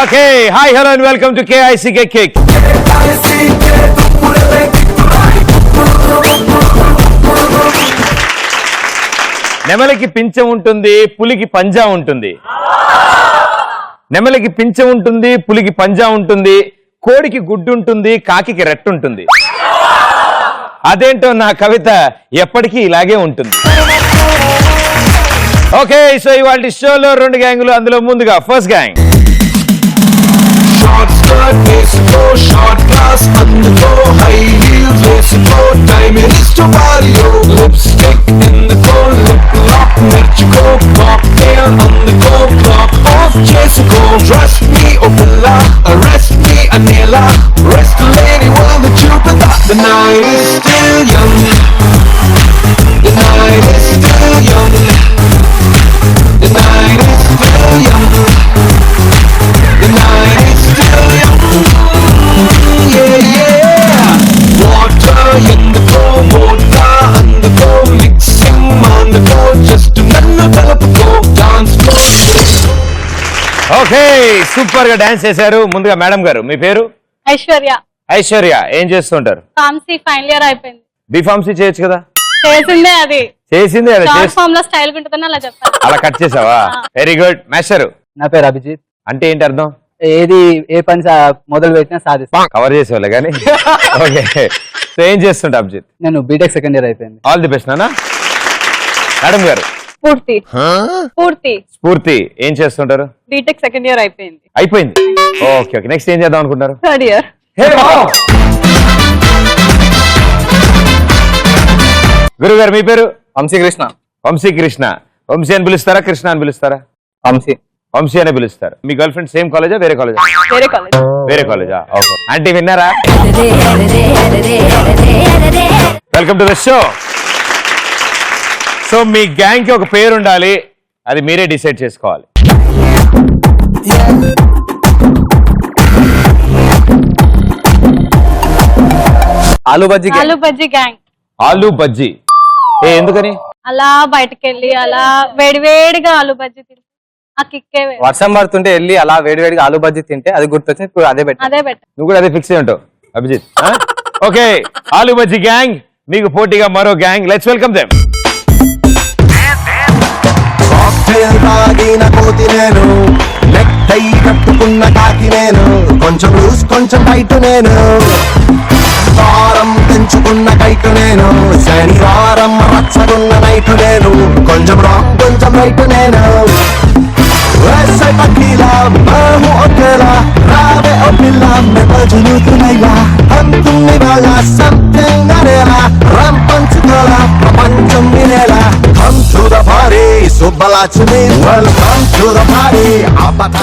Okay, hi, hello and welcome to KICK Kick. నెమలికి పింఛం ఉంటుంది, పులికి పంజా ఉంటుంది. నెమలికి పింఛం ఉంటుంది, పులికి పంజా ఉంటుంది, కోడికి గుడ్డు ఉంటుంది, కాకికి రెట్టు ఉంటుంది. అదేంటో నా కవిత ఎప్పటికీ ఇలాగే ఉంటుంది. ఓకే, సో ఇవాళ షోలో రెండు గ్యాంగులు, అందులో ముందుగా first gang. Short skirt, Mexico, short glass, undergo, high heels, Mexico, diamond is to Mario, lipstick in the cold, lip lock, Mexico, cocktail on the go, clock off, Jessico, trust me, Opala, arrest me, Anela, rest the lady while the Jupiter, the night is still young, the night is still young, the night is still young, the night is still young, yeah, yeah. Water in the flow, vodka on the go, mixing on the go, just to go, dance floor. Okay, super గా dance చేశారు. ముందుగా madam గారు, మీ పేరు? ఐశ్వర్య. ఐశ్వర్య, ఏం చేస్తుంటారు? Pharmacy final year అయిపోయింది. B pharmacy చేయొచ్చు కదా? చేసిందే అది. చేసిందే అది. షార్ట్ ఫామ్ లో స్టైల్ ఉంటుందని అలా చెప్పాను. అలా కట్ చేసావా? Very good. మాస్టర్, నా పేరు అభిజిత్. అంటే ఏంటి అర్థం? ఏది ఏ పని మొదలు పెట్టినా సాధిస్తా. కవర్ చేసేవాళ్ళే కానీ. ఓకే, సో ఏం చేస్తుంటా అభిజిత్? నేను బీటెక్ సెకండ్ ఇయర్ అయిపోయింది. ఆల్ ది బెస్ట్ నాన్న. మేడం గారు? స్ఫూర్తి. స్ఫూర్తి. స్ఫూర్తి, ఏం చేస్తుంటారు? బీటెక్ సెకండ్ ఇయర్ అయిపోయింది. అయిపోయింది. ఓకే ఓకే, నెక్స్ట్ ఏం చేద్దాం అనుకుంటారు? Third year. గురుగారు, మీ పేరు? వంశీకృష్ణ. వంశీకృష్ణ. వంశీ అని పిలుస్తారా, కృష్ణ అని పిలుస్తారా? వంశీ. వంశీ అనే పిలుస్తారు. మీ గర్ల్ ఫ్రెండ్ సేమ్ కాలేజా, వేరే కాలేజా? వేరే కాలేజ్. వేరే కాలేజా? ఓకే. అంటే విన్నారా? Welcome to the show. So మీ గ్యాంగ్ కి ఒక పేరు ఉండాలి, అది మీరే డిసైడ్ చేసుకోవాలి. ఆలు బజ్జీ. ఆలు బజ్జీ గ్యాంగ్. ఆలు బజ్జీ. ఎందుకని? అలా బయటకు వెళ్ళి అలా వేడివేడిగా ఆలు బజ్జీ తింటే ఆ కిక్కే వేరు. వర్షం పడుతుంటే వెళ్ళి అలా వేడివేడిగా ఆలు బజ్జీ తింటే అది గుర్తొచ్చింది. ఇప్పుడు అదే బెటర్. అదే బెటర్. నువ్వు కూడా అదే ఫిక్స్ అయ్యి ఉంటావు అభిజిత్. ఓకే, ఆలు బజ్జీ గ్యాంగ్, మీకు పోటీగా మరో gang. Let's welcome them. Cocktail తాగిన కోతి నేను, నెక్ టై కట్టుకున్న కాకి నేను, కొంచెం లూస్ కొంచెం టైట్ నేను, వారం పెంచుకున్న కైటు నేను, శనివారం రచ్చగున్న నైటు నేను, కొంచెం రాంగ్ కొంచెం రైట్ నేను, वैसे पकीला मैं हूँ अकेला, रावे और पिल्ला मैं मजनू तू लैला, हम तुम निभाला something अरेला, रम पंचकोला प्रपंचम मिलेला, come to the party सुब्बलाचुनी, welcome to the party आबता.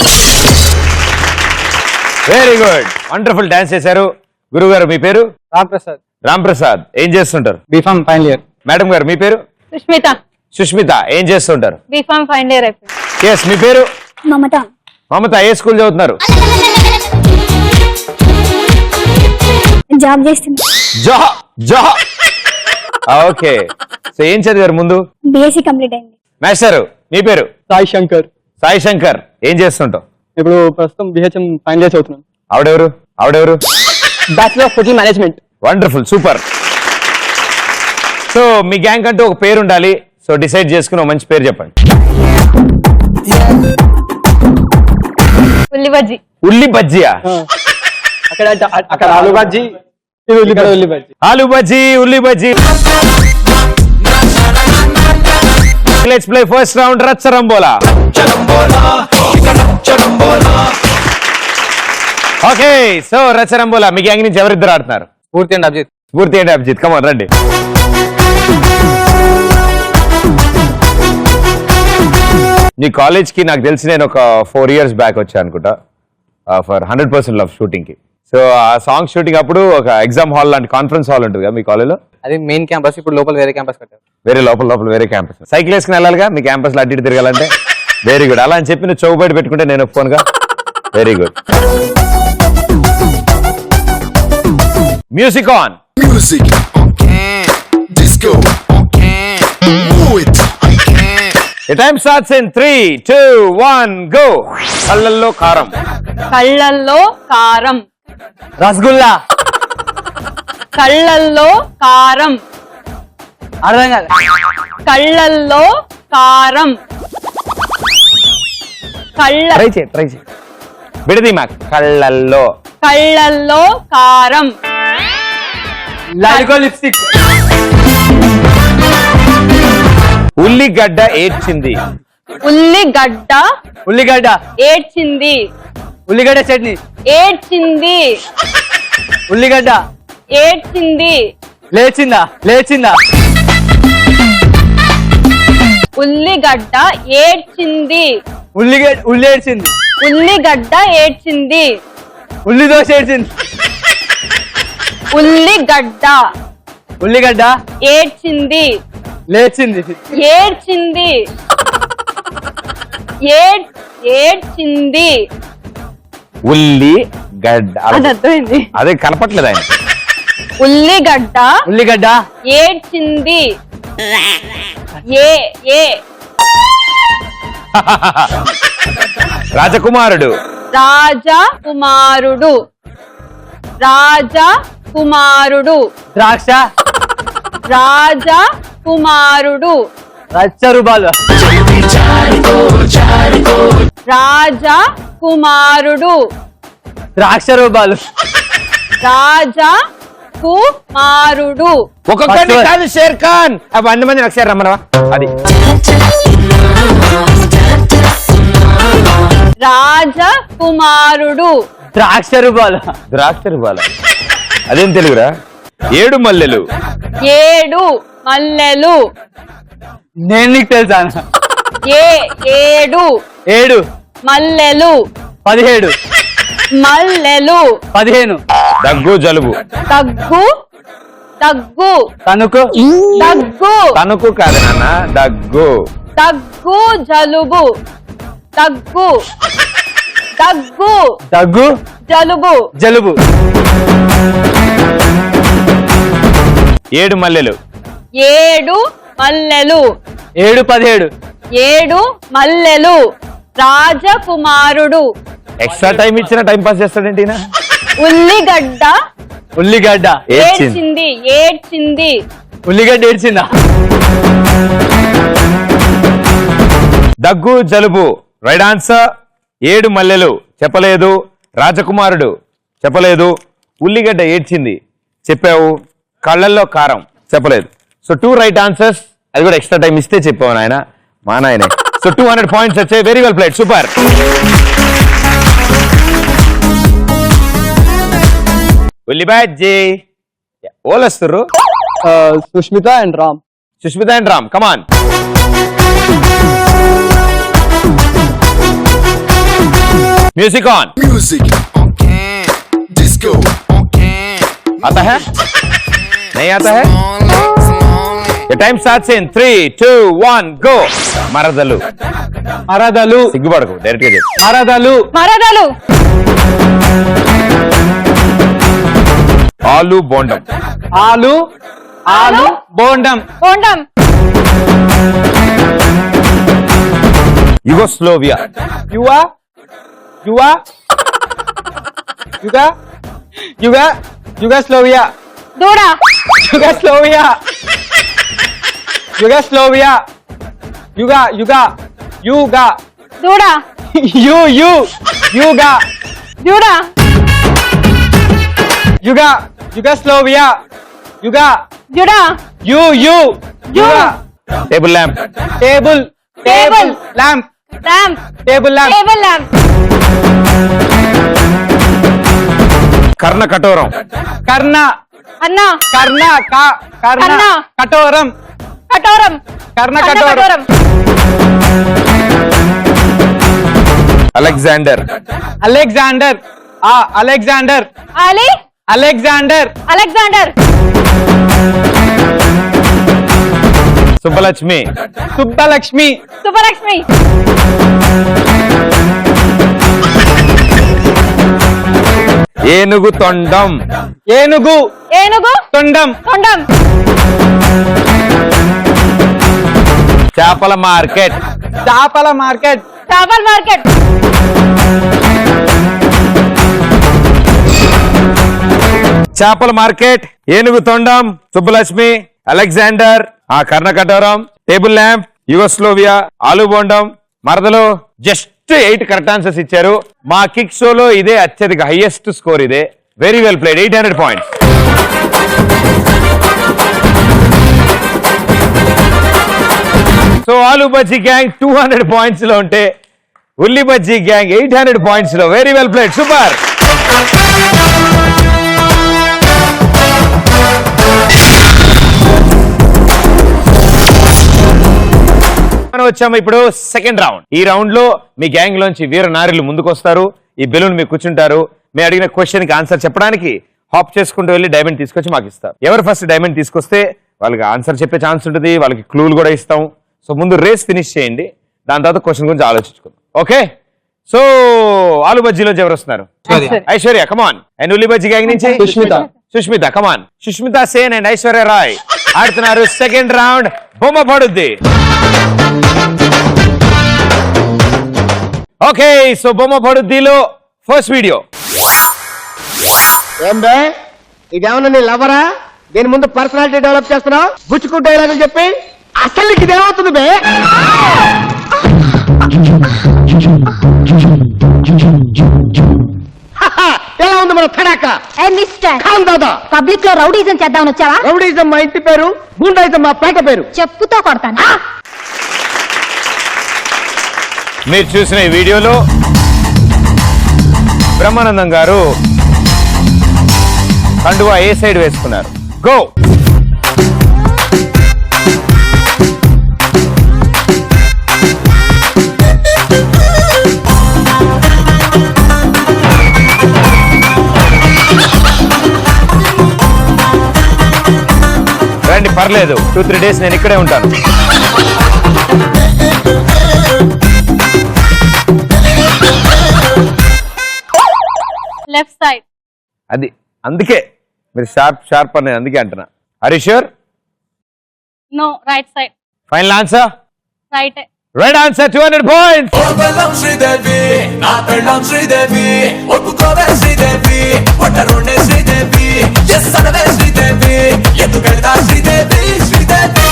వెరీ గుడ్, వండర్ఫుల్ డాన్స్ చేశారు. గురువు గారు, మీ పేరు? రామ్ ప్రసాద్. రామ్ ప్రసాద్, ఏం చేస్తుంటారు? B Pharm final year. మేడం గారు, మీ పేరు? సుష్మిత. సుష్మిత, ఏం చేస్తుంటారు? బీఫామ్ ఫైనల్ ఇయర్ అయిపోయింది. ఎస్, మీ పేరు? మమత. మమత, ఏ స్కూల్ చదువుతున్నారు? జాబ్ చేస్తుంది. ఓకే, సో ఏం చదివారు ముందు? బీఎస్సీ కంప్లీట్ అయింది. మాస్టర్, మీ పేరు? సాయి శంకర్. సాయి శంకర్, ఏం చేస్తుంటావు? ఇప్పుడు ప్రస్తుతం బిహెచ్ఎం ఫైనల్ ఇయర్ చదువుతున్నాను. ఆవిడెవరు? ఆవిడెవరు? Bachelor of hotel management. Wonderful, super. So మీ గ్యాంగ్ అంటూ ఒక పేరు ఉండాలి. సో డిసైడ్ చేసుకుని ఒక మంచి పేరు చెప్పండి. ఉల్లి బజ్జీ. ఉల్లి బజ్జియా? అక్కడ ఆలు బజ్జీ, ఉల్లి బజ్జీ. ఆలు బజ్జీ, ఉల్లి bajji. Let's play first round రచ్చరంబోలా. ఓకే, సో రచ్చరంబోలా, మీ గ్యాంగ్ నుంచి ఎవరిద్దరు ఆడుతున్నారు? స్ఫూర్తి అండ్ అభిజిత్. స్ఫూర్తి అండి అభిజిత్, కమాన్ రండి. మీ కాలేజ్ కి నాకు తెలిసి నేను ఒక 4 years బ్యాక్ వచ్చా అనుకుంటా, ఫర్ 100% లవ్ షూటింగ్ కి. సో ఆ సాంగ్ షూటింగ్ అప్పుడు ఒక ఎగ్జామ్ హాల్ లాంటి కాన్ఫరెన్స్ హాల్ ఉంటుంది కదా మీ కాలేజ్లో? అది మెయిన్ క్యాంపస్, ఇప్పుడు లోపల వేరే క్యాంపస్ కట్టారు. వేరే లోపల వేరే క్యాంపస్. సైకిల్ వేసుకుని వెళ్ళాలిగా మీ క్యాంపస్లో అటు ఇటు తిరగాలంటే. Very good. అలా అని చెప్పి నువ్వు చౌక బయట పెట్టుకుంటే నేను ఒప్పుకోనుగా. Very good. Music on. Music, disco, move it. The time starts in 3, 2, 1, go. కళ్ళల్లో కారం. కళ్ళల్లో కారం. రసగుల్లా. కళ్ళల్లో కారం. అర్థం కాదు. కళ్ళల్లో కారం. ట్రై చేయి. బిడది మా కళ్ళల్లో. కళ్ళల్లో కారం. లాలికో లిప్స్టిక్. ఉల్లిగడ్డ ఏడ్చింది. ఉల్లిగడ్డ ఏడ్చింది. ఉల్లిగడ్డ చట్నీ. ఏడ్చింది. ఉల్లిగడ్డ ఏడ్చింది. లేచిందా. ఉల్లిగడ్డ ఏడ్చింది. ఉల్లి ఏడ్చింది. ఉల్లిగడ్డ ఏడ్చింది. ఉల్లి దోశ ఏడ్చింది. ఉల్లిగడ్డ ఏడ్చింది. లేచింది. ఏడ్చింది. ఉల్లిగడ్డ. అది అర్థమైంది. అదే కనపట్లేదు ఆయన. ఉల్లిగడ్డ ఏడ్చింది. రాజకుమారుడు. ద్రాక్ష. రాజకుమారుడు. రచ్చ రూపాయలు. రాజకుమారుడు. ద్రాక్ష రూపాయలు. రాజకుమారుడు. ఒక్కొక్కటి కాదు షేర్ ఖాన్. 100 మంది ఒకసారి రమ్మనవా. అది రాజకుమారుడు. ద్రాక్ష రూపాయలు. అదేం తెలుగురా? 7 మల్లెలు. నేను నీకు తెలుసా? 7 మల్లెలు. 17 మల్లెలు. 15 దగ్గు జలుబు. తణుకు కాదు నాన్న, దగ్గు జలుబు. జలుబు. 7 మల్లెలు. 7 మల్లెలు. రాజకుమారుడు. ఎక్స్ట్రా టైం ఇచ్చిన టైం పాస్ చేస్తాడేంటి ఈయన? ఉల్లిగడ్డ ఏడ్చింది. ఉల్లిగడ్డ ఏడ్చిందా? దగ్గు జలుబు రైట్ ఆన్సర్. 7 మల్లెలు చెప్పలేదు. రాజకుమారుడు చెప్పలేదు. ఉల్లిగడ్డ ఏడ్చింది చెప్పావు. కళ్ళల్లో కారం చెప్పలేదు. So 2 right answers. అది కూడా ఎక్స్ట్రా టైం ఇస్తే చెప్పావు నాయన, మా నాయనే. సో 200 పాయింట్స్ వచ్చాయి. Very well played, super. ఉల్లిబాజీ ఓలు వస్తుర్రు. Sushmita and Ram. Come on. Music on. Disco, आता है? नहीं आता है? The time starts in 3, 2, 1, go. మరదలు. సిగ్గుపడకు, డైరెక్ట్ గా చెప్పు. మరదలు. ఆలు బోండం. బోండం. యుగోస్లోవియా. యుగోస్లోవియా. దూడ. యుగోస్లోవియా. దూడ. యుగోస్లోవియా. Table lamp. కర్ణ కఠోరం. కఠోరం. Alexander. Alexander Ali Alexander Alexander Subbalakshmi Subbalakshmi Subbalakshmi ఏనుగు తొండం ఏనుగు ఏనుగు తొండం తొండం చేపల మార్కెట్ చేపల మార్కెట్ చేపల మార్కెట్ చేపల మార్కెట్ ఏనుగు తొండం సుబ్బలక్ష్మి అలెగ్జాండర్ ఆ కర్ణకఠోరం టేబుల్ ల్యాంప్ యుగోస్లోవియా ఆలు బోండం మరదలు జస్ట్ 8 కరెక్ట్ ఆన్సర్స్ ఇచ్చారు. మా కిక్ షోలో ఇదే అత్యధిక హైయెస్ట్ స్కోర్ ఇదే. Very well played 800 points. So aloo bajji gang 200 points లో ఉంటే ఉల్లి బజ్జీ గ్యాంగ్ 800 పాయింట్స్ లో. Very well played, super. మనం వచ్చాము ఇప్పుడు సెకండ్ రౌండ్. ఈ రౌండ్ లో మీ గ్యాంగ్ లోంచి వీర నారీలు ముందుకు వస్తారు. ఈ బెలూన్ మీకు కూర్చుంటారు. మేము అడిగిన క్వశ్చన్ కి ఆన్సర్ చెప్పడానికి హాప్ చేసుకుంటూ వెళ్ళి డైమండ్ తీసుకొచ్చి మాకు ఇస్తారు. ఎవరు ఫస్ట్ డైమండ్ తీసుకొస్తే వాళ్ళకి ఆన్సర్ చెప్పే ఛాన్స్ ఉంటుంది. వాళ్ళకి క్లూలు కూడా ఇస్తాం. సో ముందు రేస్ ఫినిష్ చేయండి, దాని తర్వాత క్వశ్చన్ గురించి ఆలోచించుకుందాం. ఓకే, సో ఆలు బజ్జీలోంచి ఎవరు వస్తున్నారు? ఐశ్వర్య కమాన్. అండ్ ఉల్లి బజ్జీ గ్యాంగ్ నుంచి సుష్మిత కమాన్. సుష్మిత సేన్ అండ్ ఐశ్వర్య రాయ్ ఆడుతున్నారు సెకండ్ రౌండ్. బొమ్మ పడుద్ది. ఓకే, సో బొమ్మ పడుద్దిలో ఫస్ట్ వీడియో. ఏం బే ఇదేమన్నా నీ లవరా? దీని ముందు పర్సనాలిటీ డెవలప్ చేస్తున్నావు బుచ్చుకుంటే ఇలాగని చెప్పి. అసలు నీకు ఇదేమవుతుంది బే? ఎలా ఉంది మన తడాక? మిస్టర్ ఖాన్ దాదా, పబ్లిక్ లో రౌడీజం చేద్దామని వచ్చావా? రౌడీజం మా ఇంటి పేరు, గుండాయిజం మా పేట పేరు. చెప్పుతో కొడతాను. మీరు చూసిన ఈ వీడియోలో బ్రహ్మానందం గారు కండువా ఏ సైడ్ వేసుకున్నారు? గో. రండి, పర్లేదు. 2-3 డేస్ నేను ఇక్కడే ఉంటాను. Left side. అది అందుకే మీరు షార్ప్ అనేది అందుకే అంటున్నా. Are you sure? No, right side. Final answer? Right. Right answer. 200 points. ఓ బెల్లం శ్రీదేవి, నా పెళ్ళం శ్రీదేవి, ఒప్పుకోవే శ్రీదేవి, ఒట్టరుండే శ్రీదేవి, ఎస్ అనవే శ్రీదేవి, ఎందుకెళ్తా Sridevi Sridevi.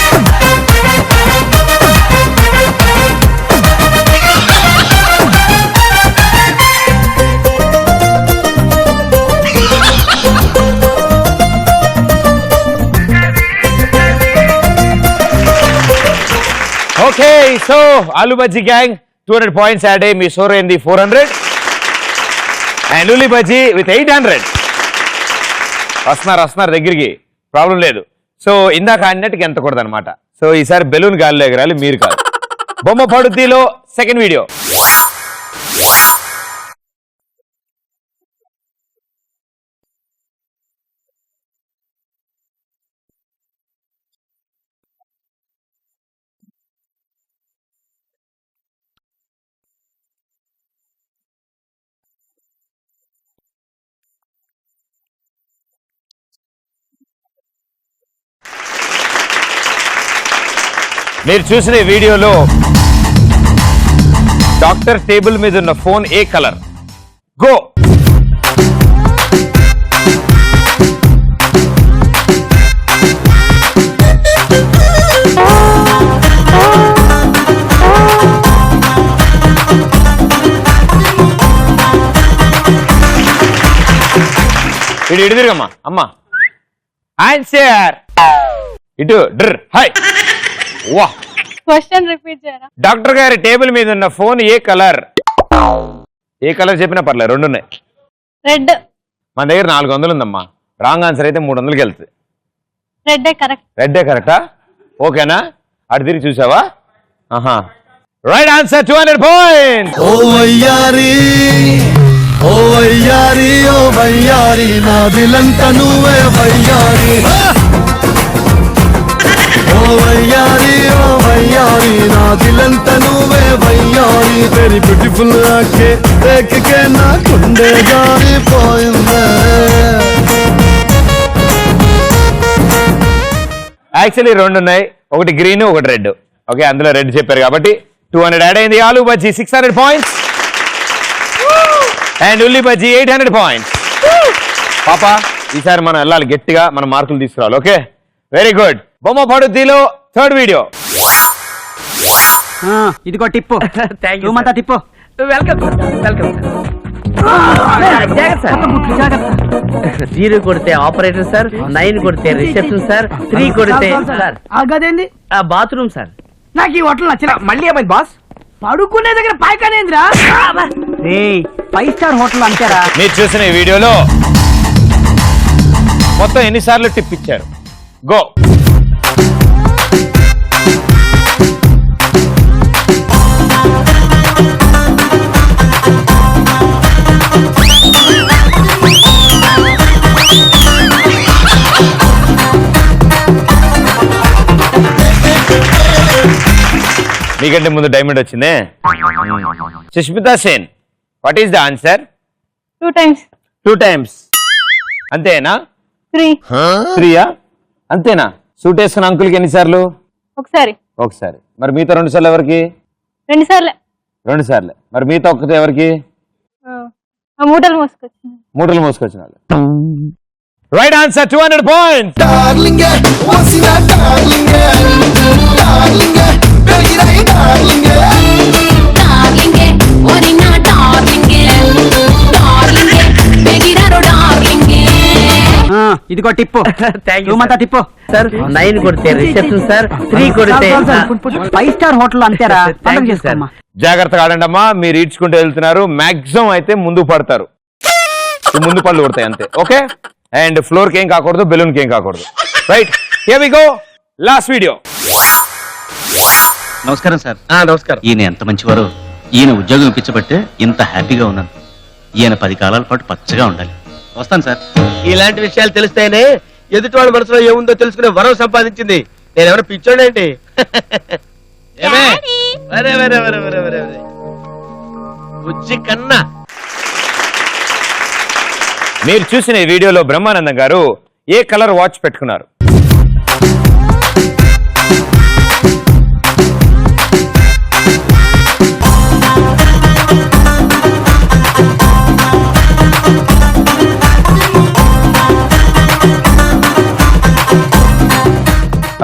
Okay, so aloo bajji gang 200 points add అయ్యి మీ స్కోర్ అయింది 400. అండ్ ఉల్లి బజ్జీ విత్ 800. వస్తున్నారు దగ్గరికి, ప్రాబ్లం లేదు. సో ఇందాక అన్నట్టుకి ఎంత కూడదు అనమాట. సో ఈసారి బెలూన్ గాలిలో ఎగరాలి, మీరు కాదు. బొమ్మ పడుద్దిలో సెకండ్ వీడియో. మీరు చూసిన ఈ వీడియోలో డాక్టర్ టేబుల్ మీద ఉన్న ఫోన్ ఏ కలర్? గో. ఇటు తిరగమ్మా. అమ్మా ఆన్సర్ ఇటు డ్ర్. హై వా. క్వశ్చన్ రిపీట్ చేయరా? డాక్టర్ గారి టేబుల్ మీద ఉన్న ఫోన్ ఏ కలర్? ఏ కలర్ చెప్పినా పర్లేదు, 2 ఉన్నాయి. రెడ్. మన దగ్గర 400 ఉందమ్మా. రాంగ్ ఆన్సర్ అయితే 300కి వెళ్తుంది. Red correct. రెడ్డే కరెక్టా? ఓకేనా? అటు తిరిగి చూసావా? ఆహా, రైట్ ఆన్సర్. 200 పాయింట్స్. ఓ అయ్యారి ఓ వయ్యారి నా దిలంత నువ్వే వయ్యారి ఓ వయ్యారి నా దిలంత నువ్వే వయ్యారి వెరీ బ్యూటిఫుల్ ఆకే దేఖకే నా కుండే జారిపోయిందే యాక్చువల్లీ రెండు ఉన్నాయి, ఒకటి గ్రీన్ ఒకటి రెడ్. ఓకే, అందులో రెడ్ చెప్పారు కాబట్టి 200 యాడ్ అయింది. ఆలు బజ్జీ 600 పాయింట్స్ అండ్ ఉల్లి బజ్జీ 800 పాయింట్స్. పాప ఈసారి మనం వెళ్ళాలి, గట్టిగా మన మార్కులు తీసుకురావాలి. Okay, very good. బొమ్మ పడుద్దిలో థర్డ్ వీడియో. ఇదిగో టిప్పు టిప్పు. Welcome welcome. 0 కొడితే ఆపరేటర్ సార్, 9 కొడితే రిసెప్షన్ సార్, 3 కొడితే సార్ గదేంది బాత్రూమ్ సార్. నాకు ఈ హోటల్ నచ్చిన. మళ్ళీ ఏమైంది బాస్? పడుకునే దగ్గర పాయకానేంద్రా? 5 స్టార్ హోటల్ అంటారా? మీరు చూసిన ఈ వీడియోలో మొత్తం ఎన్నిసార్లు టిప్ ఇచ్చారు? గో. మీకంటే ముందు డైమండ్ వచ్చిందే. Sushmita Sen, what is the answer? 2 times. 2 times. అంతేనా? 3. 3యా? అంతేనా? సూట్ వేసుకున్న అంకుల్కి ఎన్నిసార్లు? ఒకసారి. మరి మిగతా 2 సార్లు ఎవరికి? 2 సార్లే. 2 సార్లే. మరి మిగతా ఒక్కతే ఎవరికి? మూటలు మోసుకొచ్చింది. మూటలు మోసుకొచ్చిన వాళ్ళు. Right answer, 200 points. Darling, what's in that darling? Darling, baby, darling. డార్లింగే ఓరినా డార్లింగే డార్లింగే బెగిరారో డార్లింగే. ఇదిగో టిప్పు టిప్పు సార్. 9 కొడితే రిసెప్షన్ సార్, 3 కొడితే 5 స్టార్ హోటల్ అంటారా? జాగ్రత్తగా ఆడండి అమ్మా, మీరు ఈడ్చుకుంటూ వెళ్తున్నారు. మాక్సిమం అయితే ముందు పడతారు, ముందు పళ్ళు కొడతాయి అంతే. ఓకే, అండ్ ఫ్లోర్ కి ఏం కాకూడదు, బెలూన్ కి ఏం కాకూడదు. Right, here we go. Last video. నమస్కారం సార్. నమస్కారం. ఈయన ఎంత మంచివారో. ఈయన ఉద్యోగం ఇప్పించబట్టే ఇంత హ్యాపీగా ఉన్నాను. ఈయన 10 కాలాల పాటు పచ్చగా ఉండాలి. వస్తాను సార్. ఇలాంటి విషయాలు తెలిస్తేనే ఎదుటి వాళ్ళ మనసులో ఏముందో తెలుసుకునే వరం సంపాదించింది. నేనేమైనా పిచ్చోడేంటి? బుజ్జి కన్నా. మీరు చూసిన ఈ వీడియోలో బ్రహ్మానందం గారు ఏ కలర్ వాచ్ పెట్టుకున్నారు?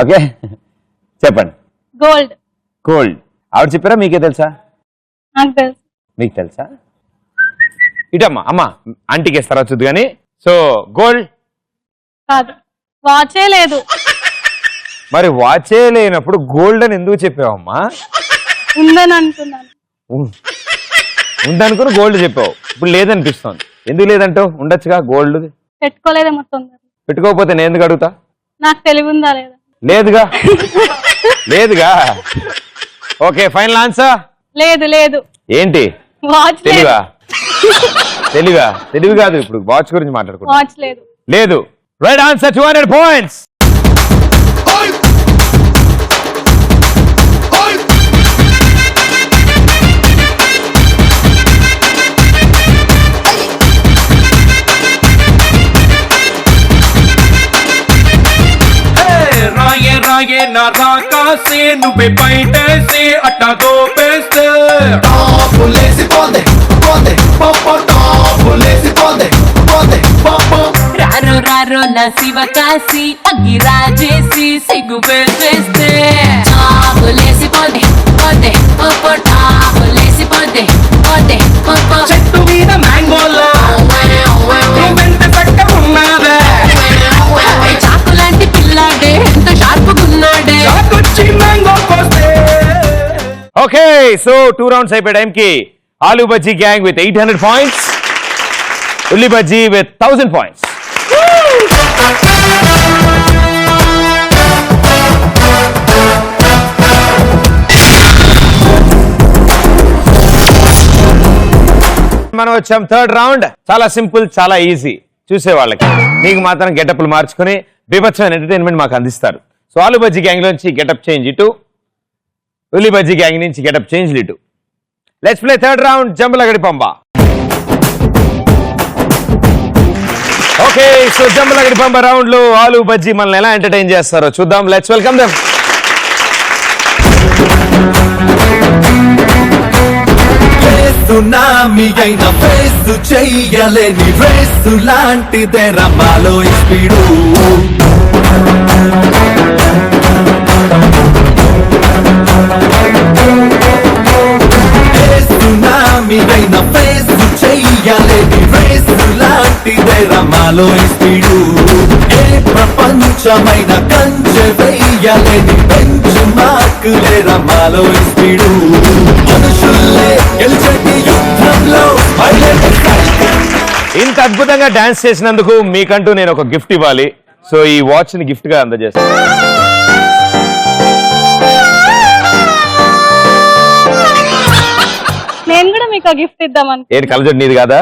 ఓకే, చెప్పండి. గోల్డ్. గోల్డ్. ఆవిడ చెప్పారా, మీకే తెలుసా? నాకు తెలుసు. మీకు తెలుసా? ఇటమ్మా, అమ్మా ఆంటీకి ఇస్తారా చూద్దు కానీ. సో గోల్డ్ కాదు, వాచే లేదు. మరి వాచే లేనప్పుడు గోల్డ్ అని ఎందుకు చెప్పావమ్మా? ఉందని అనుకున్నాను. ఉందనుకుని గోల్డ్ చెప్పావు, ఇప్పుడు లేదనిపిస్తోంది. ఎందుకు లేదంటావు? ఉండొచ్చుగా గోల్డ్. పెట్టుకోలేదే మొత్తం. పెట్టుకోకపోతే నేను ఎందుకు అడుగుతా? నాకు తెలివి ఉందా లేదా? లేదుగా. లేదుగా. Okay, final answer. లేదు. ఏంటి? వాచ్ తెలివా? తెలివి కాదు, ఇప్పుడు వాచ్ గురించి మాట్లాడుకుంటా. వాచ్ లేదు. Right answer, 200 points. రాయే నా రాకాసే నువ్వే బయటేసి అట్టా దోపేస్తే టాపులేసి పోదే పాప టాపులేసి పోదే పాప. రారో నా శివ కాసి అగ్గి రాజేసి సిగ్గు వేస్తే టాపులేసి పోదే పాప టాపులేసి పోదే పాప. చెట్టు మీద మ్యాంగోలా వెంట పక్క ఉన్నదే చాకు లాంటి పిల్లాడే ఎంత షార్పుకున్నాడే. ఓకే, సో 2 రౌండ్స్ అయిపోయే టైంకి ఆలు బజ్జీ గ్యాంగ్ విత్ 800 పాయింట్స్, ఉల్లి బజ్జీ విత్ 1000 పాయింట్స్. మనం వచ్చాం థర్డ్ రౌండ్. చాలా సింపుల్, చాలా ఈజీ చూసే వాళ్ళకి. మీకు మాత్రం గెటప్లు మార్చుకుని బీభత్సమైన ఎంటర్టైన్మెంట్ మాకు అందిస్తారు. సో ఆలు బజ్జీ గ్యాంగ్ నుంచి గెటప్ చేంజ్ ఇటు, ఉల్లి బజ్జీ గ్యాంగ్ నుంచి గెటప్ చేంజ్ ఇటు. Let's play third round జంబలగడి Pamba. Okay, so జంబలగడి Pamba round లో ఆలు బజ్జీ మనల్ని ఎలా ఎంటర్టైన్ చేస్తారో చూద్దాం. Let's welcome them. సునామీ అయిన ఫేస్ చెయ్యలేని రేసు లాంటిదే రమాలో స్పీడు. సునామీ అయిన ఫేస్ చెయ్యలేని రేసు లాంటిదే రమాలో స్పీడు. ఏ ప్రపంచమైన కంచె వెయ్యలేని బెంచ్ మార్కులే రమాలో స్పీడు. మనుషుల్లే గెలిచేటి యుద్ధంలో ఇంత అద్భుతంగా డాన్స్ చేసినందుకు మీకంటూ నేను ఒక గిఫ్ట్ ఇవ్వాలి. సో ఈ వాచ్ ని గిఫ్ట్ గా అందజేస్తాను. నేను కూడా మీకు గిఫ్ట్ ఇద్దామని. ఏంటి కలజోడు నీది కాదా?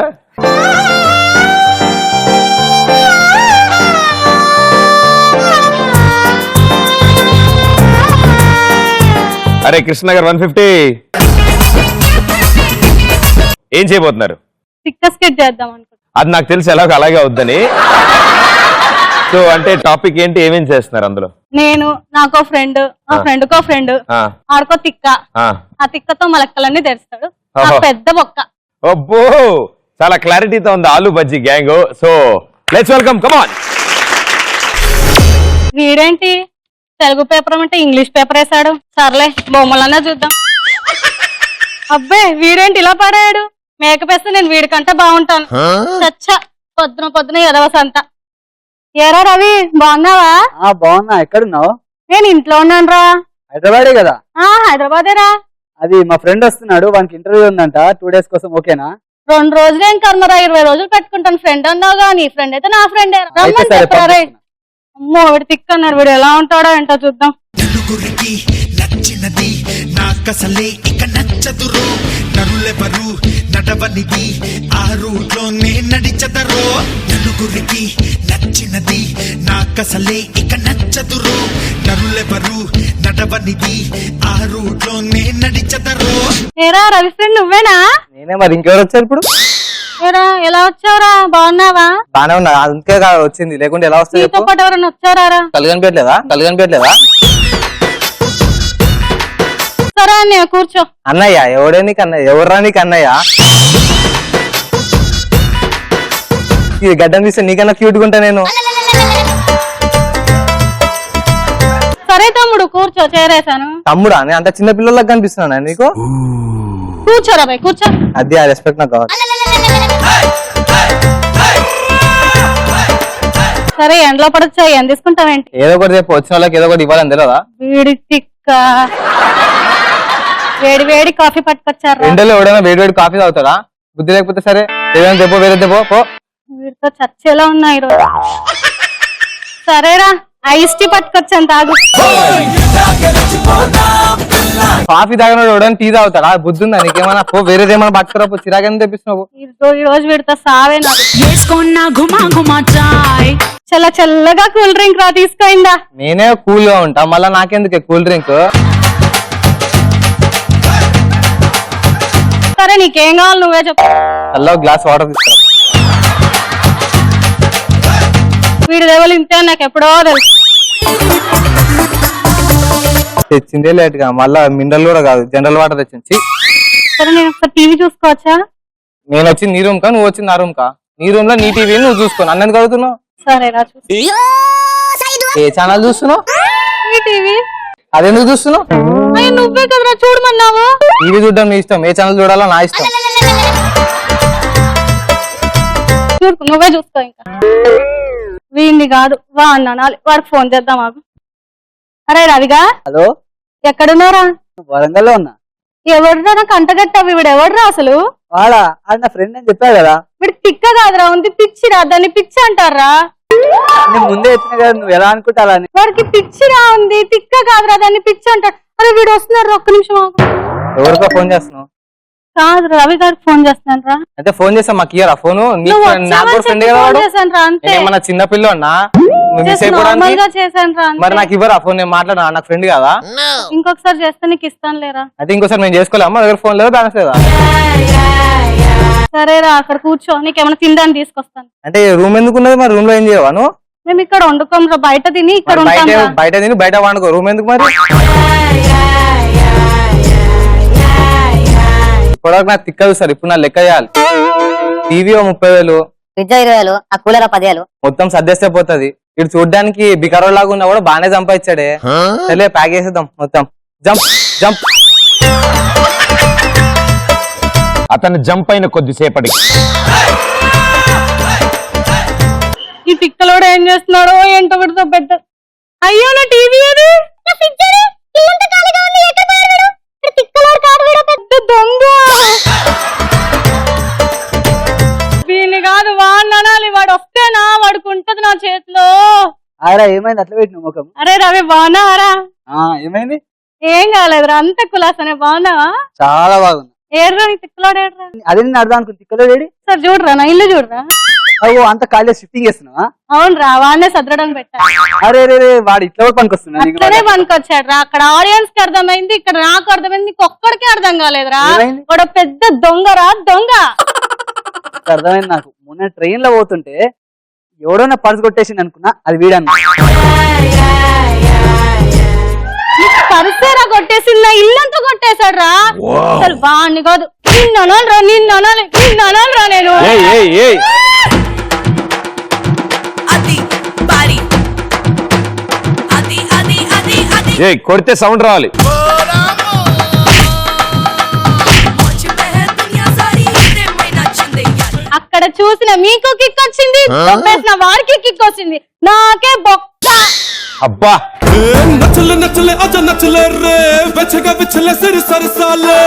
అరే కృష్ణనగర్ 150 ఏం చేయబోతున్నారు? స్కెచ్ చేద్దాం అనుకుంటున్నా. అది నాకు తెలిసి ఎలాగో అలాగే అవుద్దని. సో అంటే టాపిక్ ఏంటి, ఏమేం చేస్తున్నారు అందులో? నేను నాకో ఫ్రెండ్, ఆ ఫ్రెండ్ కో ఫ్రెండ్, ఆడుకో తిక్క, ఆ తిక్కతో మలక్కలన్నీ తెరుస్తాడు. పెద్ద బొక్క. అబ్బో, చాలా క్లారిటీతో ఉంది ఆలు bajji gang. So let's welcome, come on. వీడేంటి తెలుగు పేపర్ అంటే ఇంగ్లీష్ పేపర్ వేసాడు. సర్లే బొమ్మలన్నా చూద్దాం. అబ్బే వీడేంటి ఇలా పడాడు? మేకప్ వేస్తే నేను వీడికంటే బాగుంటాను. చచ్చా, పొద్దున ఎదవసంత. ఏరా రవి, బాగున్నావా? బాగున్నా. ఎక్కడున్నావు? నేను ఇంట్లో ఉన్నాను రా. హైదరాబాదే కదా? హైదరాబాదేరా. అది మా ఫ్రెండ్ వస్తున్నాడు, వానికి ఇంటర్వ్యూ ఉందంట. 2 days కోసం ఓకేనా? 2 రోజులేం కర్మరా, 20 రోజులు పెట్టుకుంటాను. ఫ్రెండ్ అన్నావుగా, నీ ఫ్రెండ్ అయితే నా ఫ్రెండే. రమ్మని చెప్పారే. అమ్మో వీడు తిక్కన్నారు, వీడు ఎలా ఉంటాడో ఏంటో చూద్దాం. నలుగురికి నచ్చినది నాకసలే ఇక నచ్చదురో. నరులెవరు నడవనిది ఆ రూట్లోనే నడిచదరో. నలుగురికి నచ్చినది నాకసలే ఇక నచ్చదురో. నరులెవరు నడవనిది ఆ రూట్లోనే నడిచదరో. ఏరా రవి ఫ్రెండ్ నువ్వేనా? నేనే. మరి ఇంకెవరు వచ్చారు ఇప్పుడు? ఏరా ఎలా వచ్చావురా? బాగున్నావా? బానే ఉన్నా, అందుకే వచ్చింది, లేకుంటే ఎలా వస్తుంది? నీతో పాటు ఎవరైనా వచ్చారా? కలగనిపెట్టలేదా? సరే అన్నయ్య కూర్చో. అన్నయ్య ఎవడే నీకు అన్నయ్య? ఎవర్రా నీకు అన్నయ్య? ఇది గడ్డం తీస్తే నీకన్నా క్యూట్ గా ఉంటా నేను. సరే తమ్ముడు కూర్చో, చేరేసాను. తమ్ముడా? నేను అంత చిన్న పిల్లలకు కనిపిస్తున్నా నీకు? కూర్చోరా బాయ్, కూర్చో. అది ఆ రెస్పెక్ట్ నాకు కావాలి. సరే ఎండలో పడొచ్చా, ఏం తీసుకుంటావేంటి? ఏదో ఒకటి చెప్పు, వచ్చిన వాళ్ళకి ఏదో ఒకటి ఇవ్వాలని తెలియదా? వీడి తిక్క. వేడి కాఫీ పట్టుకొచ్చారా? ఎండలో ఎవడైనా వేడి కాఫీ తాగుతాడా? బుద్ధి లేకపోతే సరే ఏదైనా చెప్పు, వేరే చెప్పు పో. వీడితో చచ్చేలా ఉన్నా ఈరోజు. సరేరా, ఐస్ టీ పట్టుకొచ్చాను, తాగు. కాఫీ తాగిన ఎవడైనా టీ తాగుతాడా? బుద్ధి ఉందా నీకేమన్నా? పో, వేరేదేమన్నా పట్టుకురా పో. చిరాకని తెప్పిస్తున్నావు. ఈ రోజు వీడితో సావే నాకు. వేసుకున్నా గుమా గుమా చాయ్. చల్లగా కూల్ డ్రింక్ రా, తీసుకోయిందా? నేనే కూల్ గా ఉంటా, మళ్ళా నాకెందుకే కూల్ డ్రింక్? సరే నీకేం కావాలి నువ్వే చెప్పు. అలా గ్లాస్ వాటర్ తీసుకురా. వీడి దేవులు ఇంతే, నాకు ఎప్పుడో తెలుసు. తెచ్చిందే లేట్ గా, మళ్ళా మినరల్ కూడా కాదు, జనరల్ వాటర్ తెచ్చింది. సరే నేను ఒకసారి టీవీ చూసుకోవచ్చా? నేను వచ్చింది నీ రూమ్ కా, నువ్వు వచ్చింది నా రూమ్ కా? నీ రూమ్ లో నీ టీవీ నువ్వు చూసుకో, నన్ను ఎందుకు అడుగుతున్నావు? సరేరా చూసి. ఏ ఛానల్ చూస్తున్నావు? టీవీ. అదెందుకు చూస్తున్నావు? నువ్వే కదరా చూడమన్నావు. టీవీ చూడడం నీ ఇష్టం, ఏ ఛానల్ చూడాలో నా ఇష్టం. నువ్వే చూసుకో. ఇంకా వీడిని కాదు, వాడిని అనాలి. వాడికి ఫోన్ చేద్దాం మాకు. అరే రవిగా. హలో, ఎక్కడున్నారా? వరంగల్లో ఉన్నా. ఎవడ్రా నాకు అంటగట్టావు? వీడు ఎవడ్రా అసలు? వాడా? అది నా ఫ్రెండ్ అని చెప్పాడు కదా. వీడికి తిక్క కాదురా, ఉంది పిచ్చిరా. దాన్ని పిచ్చి అంటారా? నేను ముందే ఎత్తిన కదా, నువ్వు ఎలా అనుకుంటా అలా. వాడికి పిచ్చిరా, ఉంది తిక్క కాదురా, దాన్ని పిచ్చి అంటారు. అరే వీడు వస్తున్నాడు, ఒక్క నిమిషం. ఎవరికో ఫోన్ చేస్తున్నావు? కాదు రవి గారికి ఫోన్ చేస్తాను రా. అయితే ఫోన్ చేస్తా మాకు ఇయ్యరా ఫోన్ నువ్వు నాకు కూడా ఫ్రెండ్ కదా వాడు. చేశాను రా అంతే. మన చిన్న పిల్లోన్నా మిస్ నార్మల్ అయిపోవడానికి గా చేశాను రా అంతే. మరి నాకు ఇవ్వరా ఫోన్ నేను మాట్లాడా నాకు ఫ్రెండ్ కదా ఇంకొకసారి చేస్తే నీకు ఇస్తాను లేరా. అయితే ఇంకోసారి నేను చేసుకోలేమా మా దగ్గర ఫోన్ లేదా బ్యాలెన్స్ లేదా సరేరా అక్కడ కూర్చో నీకేమైనా తినడానికి తీసుకొస్తాను. అంటే రూమ్ ఎందుకు ఉన్నది మరి రూమ్ లో ఏం చేయవా నువ్వు మేము ఇక్కడ వండుకోం రా బయట తిని ఇక్కడ మరి ఉంటాం రా. బయట తిని బయట వండుకో రూమ్ ఎందుకు మరి ఇప్పటివరకు నాకు తిక్క చూస్తారు ఇప్పుడు నా లెక్క చేయాలి టీవీ 30,000 ఫ్రిడ్జ్ 20,000 ఆ కూలర్ 10,000 మొత్తం సర్దేస్తే పోతుంది ఇటు చూడడానికి బికారో లాగా ఉన్నా కూడా బాగానే సంపాదించాడే సరే ప్యాక్ చేసేద్దాం మొత్తం జంప్ జంప్ అతను జంప్ అయిన కొద్దిసేపటికి ఈ తిక్కలోడు ఏం చేస్తున్నాడో ఏంటో పెడతా పెద్ద. అయ్యో నా టీవీ అది పెద్ద దొంగ. వీడిని కాదు వాడిని అనాలి. వాడు వస్తేనా వాడికి ఉంటది నా చేతిలో. ఆరా ఏమైంది అట్లా పెట్టిన ముఖం? అరే రవి బాగున్నావారా? ఏమైంది? ఏం కాలేదురా అంత కులాసనే బాగున్నావా? చాలా బాగుంది. ఏడ్రా నీ తిక్కలోడు ఏడ్రా? అదే నేను అర్థం అనుకుంది తిక్కలో లేడి. సార్ చూడరా నా ఇల్లు చూడరా. అయ్యో అంత కాలేజ్ షిఫ్టింగ్ చేస్తున్నావా? అవునరా వాడినే సదరడానికి పెట్టా. అరే రే వాడు ఇట్లా కూడా పనికొస్తున్నా అట్లనే పనికొచ్చాడు రా. అక్కడ ఆడియన్స్ కి అర్థమైంది ఇక్కడ నాకు అర్థమైంది నీకు ఒక్కడికే అర్థం కాలేదురా. ఏమైంది? వాడు పెద్ద దొంగరా దొంగ. అర్థమైంది నాకు. మొన్న ట్రైన్ లో పోతుంటే ఎవడో నా పర్స్ కొట్టేసింది అనుకున్నా అది వీడన్నా. పరిసేరా కొట్టేసింది నా ఇల్లంతా కొట్టేశాడు రా. అసలు వాడిని కాదు నిన్ను అనాలి రా నిన్ను అనాలి రా నేను. కొడితే సౌండ్ రావాలి. అక్కడ చూసిన మీకు కిక్ వచ్చింది కొట్టేసిన వాడికి కిక్ వచ్చింది నాకే బొక్క. అబ్బా నచ్చలే నచ్చలే అజ నచ్చలే రే వెచ్చగా విచ్చలే సరి సరసాలే.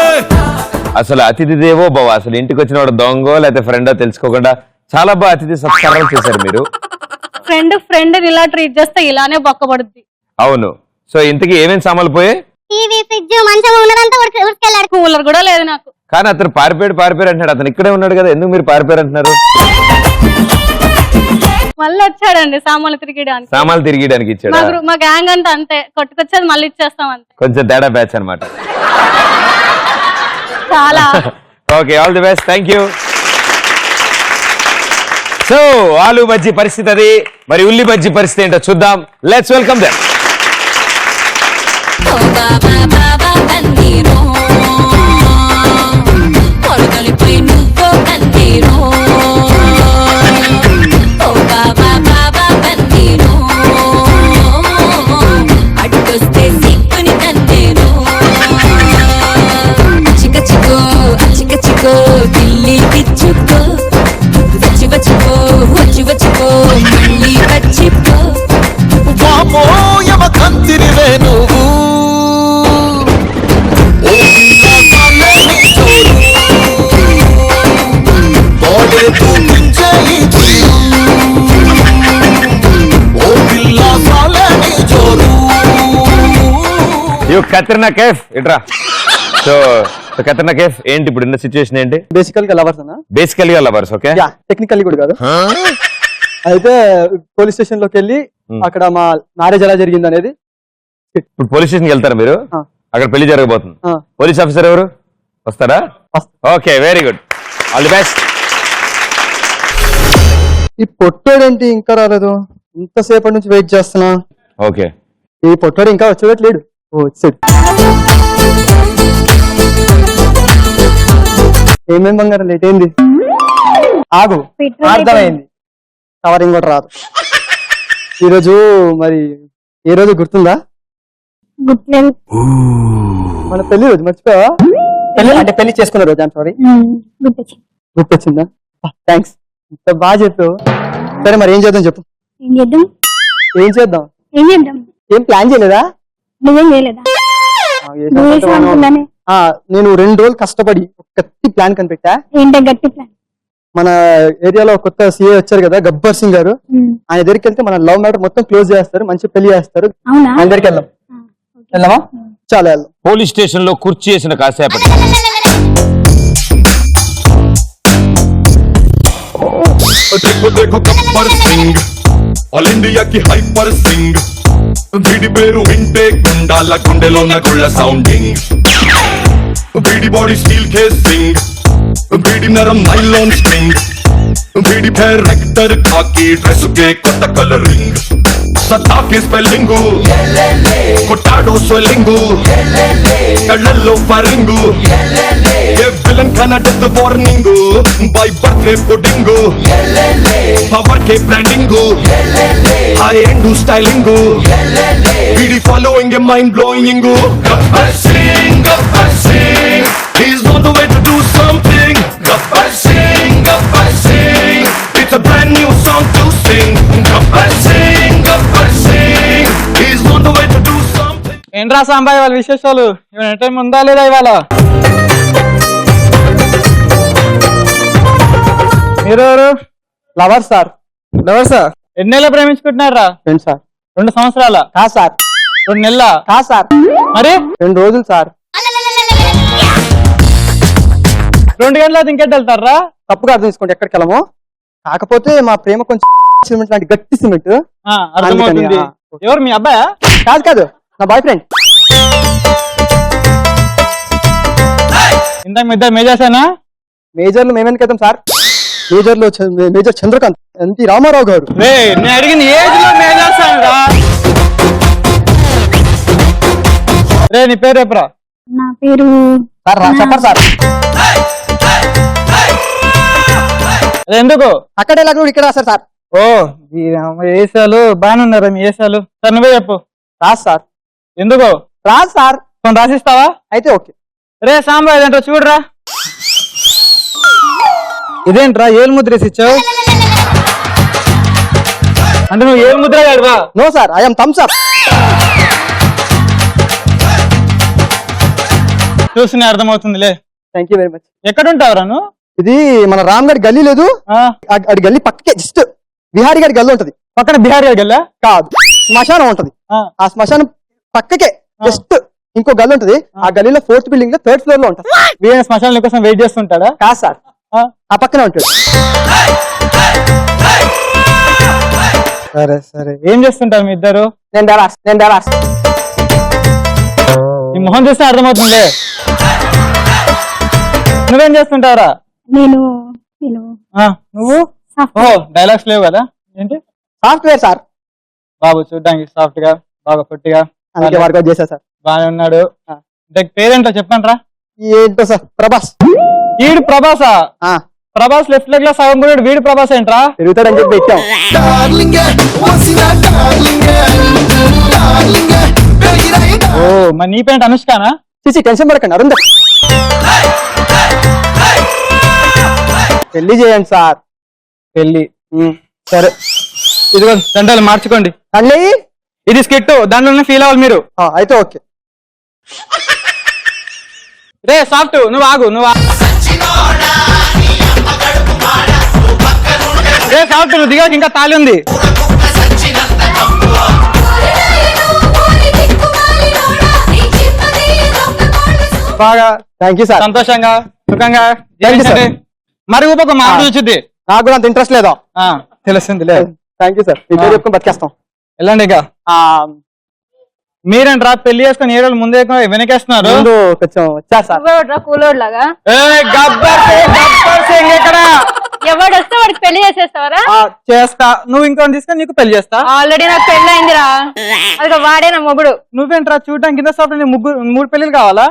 అసలు అతిథి దేవో బావ. అసలు ఇంటికి వచ్చిన వాడు దొంగో లేకపోతే ఫ్రెండో తెలుసుకోకుండా చాలా బాగా అతిథి సత్కారాలు చేశారు మీరు. ఫ్రెండ్ ఇలా ట్రీట్ చేస్తే ఇలానే బొక్కబడుద్ది. అవును. సో ఇంతకీ ఏమేమి సామాన్లు పోయి? టీవీ ఫ్రిడ్జ్ మంచం ఉన్నదంతా ఉడికెళ్ళాడు. కూలర్ కూడా లేదు నాకు. కానీ అతను పారిపోయాడు అంటున్నాడు. అతను ఇక్కడే ఉన్నాడు కదా ఎందుకు మీరు పారిపోయారు అంటున్నారు? మళ్ళీ వచ్చాడండి సామాన్లు తిరిగడానికి. సామాన్లు తిరిగడానికి ఇచ్చాడు. మా గ్యాంగ్ అంటే అంతే కొట్టుకొచ్చేది మళ్ళీ ఇచ్చేస్తాం అంతే. కొంచెం తేడా బ్యాచ్ అనమాట. చాలా okay all the best thank you. So aloo bajji పరిస్థితి అది. మరి ఉల్లి బజ్జీ పరిస్థితి ఏంటో చూద్దాం. Let's welcome them. వామో యమ కంతిరివే నువ్వు ఓ పిల్లగాలే నీ జోరు బోలే చూపించే ఈ తీరు ఓ పిల్లగాలే నీ జోరు. యు కత్రినా కైఫ్ ఇట్రా. సో కత్రినా కైఫ్ ఏంటి ఇప్పుడు ఉన్న సిచ్యువేషన్ ఏంటి? బేసికల్ గా లవర్స్ అన్న బేసికల్ గా లవర్స్. ఓకే టెక్నికల్లీ కూడా కాదు. అయితే పోలీస్ స్టేషన్ లోకి వెళ్ళి అక్కడ మా మ్యారేజ్ ఎలా జరిగింది అనేది. ఇప్పుడు పోలీస్ స్టేషన్కి వెళ్తారా మీరు? అక్కడ పెళ్లి జరగబోతుంది. పోలీస్ ఆఫీసర్ ఎవరు వస్తారా? Okay very good all the best. ఈ పొట్టోడేంటి ఇంకా రాలేదు? ఇంతసేపటి నుంచి వెయిట్ చేస్తున్నా. ఓకే ఈ పొట్టోడు ఇంకా వచ్చేటట్లేడు. వచ్చాడు. ఏమేం బంగారం లేట్ అయింది. ఆగు అర్థమైంది. కవరింగ్ కూడా రాదు. ఈరోజు మరి ఏ రోజు గుర్తుందా? మన పెళ్లి రోజు మర్చిపోయావా? అంటే పెళ్లి చేసుకున్న రోజు. ఐమ్ సారీ గుర్తొచ్చిందా? థ్యాంక్స్ ఇంత బాగా చెప్పావు. సరే మరి ఏం చేద్దాం చెప్పు. ఏం చేద్దాం? ఏం ప్లాన్ చేయలేదా? నేను 2 రోజులు కష్టపడి ఒక గట్టి ప్లాన్ కనిపెట్టా. గట్టి ప్లాన్? మన ఏరియాలో కొత్త సీఏ వచ్చారు కదా గబ్బర్ సింగ్ గారు. ఆయన దగ్గరికి వెళ్తే మన లవ్ మ్యాటర్ మొత్తం క్లోజ్ చేస్తారు, మంచి పెళ్లి చేస్తారు. ఆయన దగ్గరికి వెళ్దామా? చాలా వెళ్దాం. పోలీస్ స్టేషన్ లో కుర్చీ వేసిన కాసేపటి देखो देखो गब्बर सिंह ऑल इंडिया की हाइपर सिंग వీడి పేరు వింటే గుండాల గుండెలోన గుళ్ళ సౌండింగ్ వీడి బాడీ స్టీల్ కేసింగ్ వీడి నరం నైలాన్ స్ట్రింగ్ వీడి డైరెక్టర్ కాకి డ్రెస్ కే కొత్త కలరింగ్ సత్తా కే స్పెల్లింగ్ కొట్టాడో స్వెల్లింగ్ కళ్ళల్లో ఫరింగ్ ఏ విలన్ కన death warning by birthday pudding power కే బ్రాండింగ్ హై ఎండ్ స్టైలింగ్ వీడి ఫాలోయింగ్ ఏ mind blowing Gabbar Singh he's on the way to do something Gabbar Singh it's a brand new song to sing Gabbar Singh he's on the way to do something ఏంట్రా సాంబాయి వాళ్ళ విశేషాలు ఏమైనా time ఉందా లేదా ఇవాళ మీరెవరు లవర్ సార్ ఎన్నేళ్ళ ప్రేమించుకుంటున్నారా ఫ్రెండ్ సార్ 2 సంవత్సరాల కాదు సార్ 2 నెలల కాదు సార్ మరి 2 రోజులు సార్ 2 గంటల ఇంకెట్ వెళ్తారా తప్పుగా అర్థం తీసుకోండి ఎక్కడికి వెళ్ళము కాకపోతే మా ప్రేమ కొంచెం సిమెంట్ లాంటి గట్టి సిమెంట్ అర్థమవుతుంది ఎవరు మీ అబ్బాయా కాదు నా బాయ్ ఫ్రెండ్ ఇంత మీ ఇద్దరు మేజర్సేనా మేజర్లు మేమేందుకు వెళ్తాం sir major Chandrakant NT Ramarao garu నేను అడిగిన ఏజ్ లో మేజర్స్ రే నీ పేరు ఎప్పురా నా పేరు చెప్పరు సార్ ఎందుకు అక్కడ ఇక్కడ రాశారు సార్ ఓ ఏసాలు బాగానే ఉన్నారు మీ ఏసాలు సార్ నువ్వే చెప్పు రాదు సార్ ఎందుకు రాదు సార్ కొన్ని రాసిస్తావా అయితే ఓకే రే సాంబా ఇదేంటో చూడరా ఇదేంట్రా ఏలు ముద్ర ఇచ్చావు అంటే నువ్వు ఏలు ముద్ర కాదువా no sir I'm thumbs up చూస్తూనే అర్థమవుతుందిలే థ్యాంక్ యూ వెరీ మచ్ ఎక్కడ ఉంటావురా నువ్వు ఇది మన రామ్ గారి గల్లీ లేదు అది గల్లీ పక్కకే జస్ట్ బిహారీ గారి గల్లి ఉంటది పక్కన బిహారీ గారి గల్ల కాదు శ్మశానం ఉంటది ఆ శ్మశానం పక్కకే జస్ట్ ఇంకో గల్లి ఉంటది ఆ గల్లీలో 4th బిల్డింగ్ లో 3rd ఫ్లోర్ లో ఉంటది వీళ్ళ శ్మశానం కోసం వెయిట్ చేస్తుంటాడా కాదు సార్ ఆ పక్కనే ఉంటాడు సరే సరే ఏం చేస్తుంటారు మీ ఇద్దరు నేను డాలాస్ ఈ మొహం చూస్తే అర్థమవుతుంది నువ్వేం చేస్తుంటారా నువ్వు ఓహో డైలాగ్స్ లేవు కదా ఏంటి సాఫ్ట్వేర్ సార్ బాబు చూడ్డానికి సాఫ్ట్ గా బాగా పొట్టిగా వర్కౌట్ చేశా సార్ బాగానే ఉన్నాడు పేరేంటో చెప్పండి రా ఏంటో సార్ ప్రభాస్ వీడు ప్రభాసా ప్రభాస్ లెఫ్ట్ లెగ్ లో సగం కూడా వీడు ప్రభాస్ ఏంట్రా తిరుగుతాడని చెప్పి ఎక్కాం ఓ మరి నీ పేంట అనుష్కానా చూసి టెన్షన్ పడకండి అరుంద పెళ్లి చేయండి సార్ పెళ్లి సరే ఇదిగో దండలు మార్చుకోండి అన్నీ ఇది స్కిట్ దాంట్లోనే ఫీల్ అవ్వాలి మీరు అయితే ఓకే రే సాఫ్ట్ నువ్వు ఆగు రే సాఫ్ట్ నువ్వు దిగాక ఇంకా తాళి ఉంది బాగా థ్యాంక్ యూ సార్ సంతోషంగా సుఖంగా మరి ఊపక మాట చూచుద్ది నాకు కూడా అంత ఇంట్రెస్ట్ లేదా తెలుస్తుంది లేదు థ్యాంక్ యూ సార్ చెప్పుకొని బతికేస్తాం వెళ్ళండి ఇక మీరేంట్రా పెళ్లి చేసుకుని 7 రోజులు ముందే వెనకేస్తున్నారు కొంచెం వచ్చా సార్ కూలోడ్ లాగా గబ్బర్ సింగ్ ఎక్కడ ఎవడు వస్తే వాడికి పెళ్లి చేసేస్తావరా చేస్తా నువ్వు ఇంకొని తీసుకొని నీకు పెళ్లి చేస్తా ఆల్రెడీ నాకు పెళ్లి అయిందిరా అది వాడే నా మొగుడు నువ్వేంట్రా చూడటానికి కింద సాఫ్ట్ 3 పెళ్లిలు కావాలా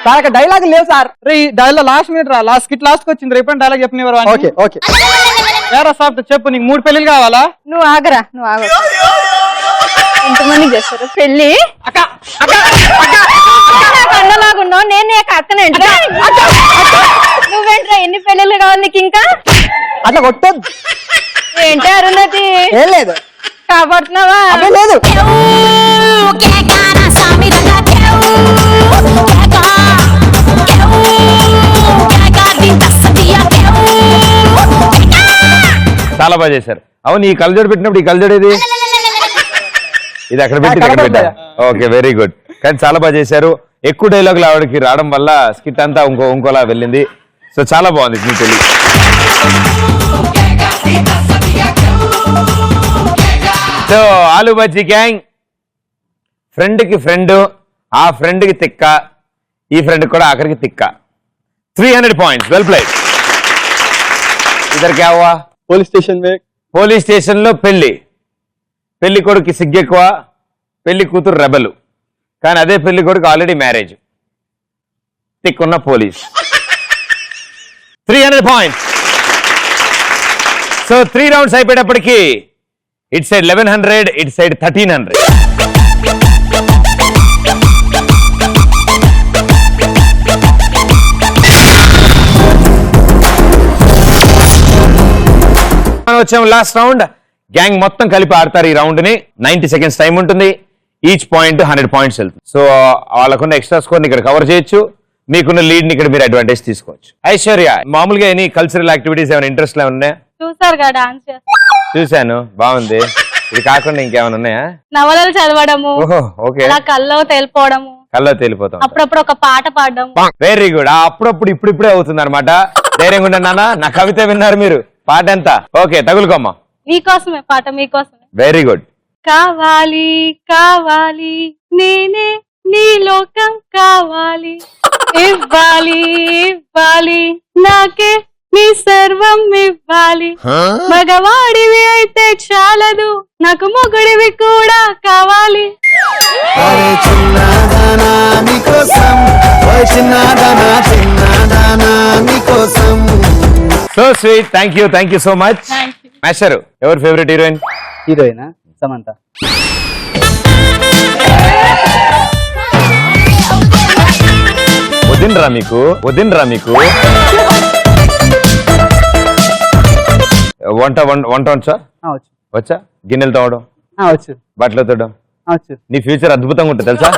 సార్ డైలాగ్ లేవు సార్ రే డైలాగ్ లాస్ట్ మినిట్ రా లాస్ట్ కిట్ లాస్ట్ వచ్చింది రేపు డైలాగ్ చెప్పినవారు ఓకే ఓకే యారా సాఫ్ట్ చెప్పు నీకు 3 పెళ్లిలు కావాలా నువ్వు ఆగరా ఎంతమందికి చేస్తారు పెళ్లి నాకు అన్నలాగున్నావు నేను నీకు అక్కనేంట్రా నువ్వేంట్రా ఎన్ని పెళ్లిళ్ళు కావాలి నీకు ఇంకా అట్లా కొట్టద్దు ఏంటి అరుణతి ఏం లేదు కాపాడుతున్నావా లేదు చాలా బాగా చేశారు అవును ఈ కలజోడు పెట్టినప్పుడు ఈ కలజోడు ఇది ఇది అక్కడ పెట్టి ఓకే వెరీ గుడ్ కానీ చాలా బాగా చేశారు ఎక్కువ డైలాగులు ఆవిడకి రావడం వల్ల స్కిట్ అంతా ఇంకోలా వెళ్ళింది సో చాలా బాగుంది మీ పెళ్లి so aloo bajji gang, friend కి ఫ్రెండ్, ఆ ఫ్రెండ్ కి తిక్క, ఈ ఫ్రెండ్ కూడా ఆఖరికి తిక్క. 300 పాయింట్స్, వెల్ ప్లేడ్. ఇద్దరు క్యా హువా? పోలీస్ స్టేషన్ में పోలీస్ స్టేషన్ లో పెళ్లి. పెళ్లి కొడుకు సిగ్గెక్కువ, పెళ్లి కూతురు రెబలు. కానీ అదే పెళ్లి కొడుకు ఆల్రెడీ మ్యారేజ్, తిక్కున్న పోలీస్. 300 పాయింట్స్. సో 3 రౌండ్స్ అయిపోయేటప్పటికి ఇట్ సైడ్ 1100, ఇట్ సైడ్ 1300. వచ్చాము లాస్ట్ రౌండ్. గ్యాంగ్ మొత్తం కలిపి ఆడతారు ఈ రౌండ్ ని. 90 సెకండ్స్ టైం ఉంటుంది. ఈచ్ పాయింట్ 100 పాయింట్స్ వెళ్తుంది. సో వాళ్ళకున్న ఎక్స్ట్రా స్కోర్ ని ఇక్కడ కవర్ చేయొచ్చు, మీకున్న లీడ్ ని ఇక్కడ మీరు అడ్వాంటేజ్ తీసుకోవచ్చు. ఐశ్వర్య, మామూలుగా ఎనీ కల్చరల్ యాక్టివిటీస్ ఏమైనా ఇంట్రెస్ట్ ఉన్నాయా? చూసారుగా డాన్స్ చూశాను, బాగుంది. ఇది కాకుండా ఇంకేమైనా ఉన్నాయా? నవలలు చదవడము, ఓహో, ఓకే. అలా కల్లో తేలిపోవడము, కల్లో తేలిపోతాం. అప్పుడప్పుడు ఒక పాట పాడడం. Very good. అప్పుడప్పుడు ఇప్పుడిప్పుడే అవుతుంది అనమాట. ధైర్యంగా ఉండండి నాన్న. నా కవిత విన్నారు మీరు, పాట ఎంత? ఓకే, తగులుకోమ్మా. మీకోసమే పాట, మీకోసమే. Very good. కావాలి కావాలి నేనే నీ లోకం కావాలి, ఇవ్వాలి ఇవ్వాలి నాకే నీ సర్వం ఇవ్వాలి, మగవాడివి అయితే చాలదు నాకు మొగుడివి కూడా కావాలి. అరే చిన్నదానా నీకోసం, ఓ చిన్నదానా చిన్నదానా నీకోసం. So sweet. Thank you so much. Master, ఎవరు ఫేవరెట్ హీరోయిన్? హీరోయినా సమంత. వదినరా మీకు వంట వచ్చా? వచ్చు. వచ్చా? గిన్నెలు తోవడం, వచ్చు. బట్టలు తోవడం. వచ్చు. నీ ఫ్యూచర్ అద్భుతంగా ఉంటుంది తెలుసా?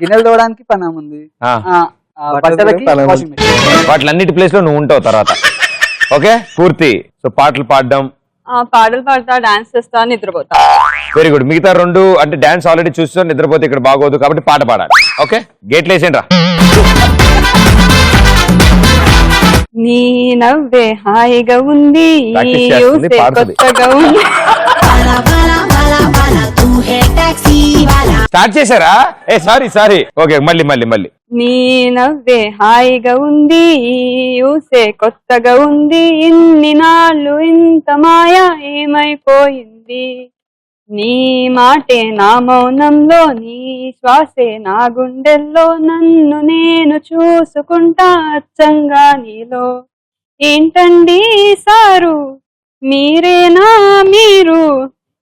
గిన్నెలు తోవడానికి పనం ఉంది, ఆ. బట్టలకి వాషింగ్ మెషిన్. వాటిలన్నిటి ప్లేస్ లో నువ్వు ఉంటావు తర్వాత. ఓకే, పూర్తి. సో పాటలు పాడడం, పాటలు పాడతా, డాన్స్ చేస్తా, నిద్రపోతా. Very good. మిగతా రెండు అంటే డాన్స్ ఆల్రెడీ చూస్తాం, నిద్రపోతే ఇక్కడ బాగోదు కాబట్టి పాట పాడాలి. ఓకే, గేట్లు వేసేయండి రా. నీ నవ్వే హాయిగా ఉంది, Practice చేస్తుంది, పాడుతుంది. కొత్తగా ఉంది. స్టార్ట్ చేశారా? సారీ. ఓకే, మళ్ళీ. నీ నవ్వే హాయిగా ఉంది, ఊసే కొత్తగా ఉంది, ఇన్ని నాళ్ళు ఇంత మాయ ఏమైపోయింది, నీ మాటే నా మౌనంలో, నీ శ్వాసే నా గుండెల్లో, నన్ను నేను చూసుకుంటా అచ్చంగా నీలో. ఏంటండి సారు, మీరేనా మీరు,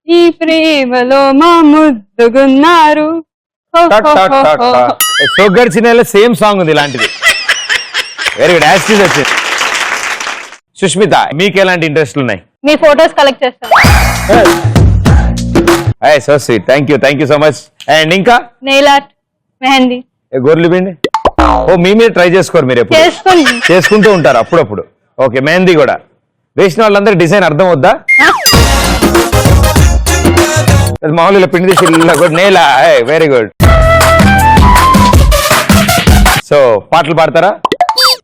ఈ ప్రేమలో మా ముద్దుగున్నారు. షుగర్ సినిమాలో సేమ్ సాంగ్ ఉంది ఇలాంటిది. Very good. యాస్టీస్ వచ్చింది. సుష్మిత, మీకు ఎలాంటి ఇంట్రెస్ట్లు ఉన్నాయి? మీ ఫొటోస్ కలెక్ట్ చేస్తాను. So sweet. Thank you so much. And ఇంకా నెయిల్ ఆర్ట్, మెహందీ. గొర్రెలు పిండి. ఓ మీ మీద ట్రై చేసుకోరు మీరు ఎప్పుడు? చేసుకోండి. చేసుకుంటూ ఉంటారు అప్పుడప్పుడు. ఓకే, మెహందీ కూడా వేసిన వాళ్ళందరూ డిజైన్ అర్థం అవుద్దా? మామూలుగా పిండి తీసి నేలా. Very good. సో పాటలు పాడతారా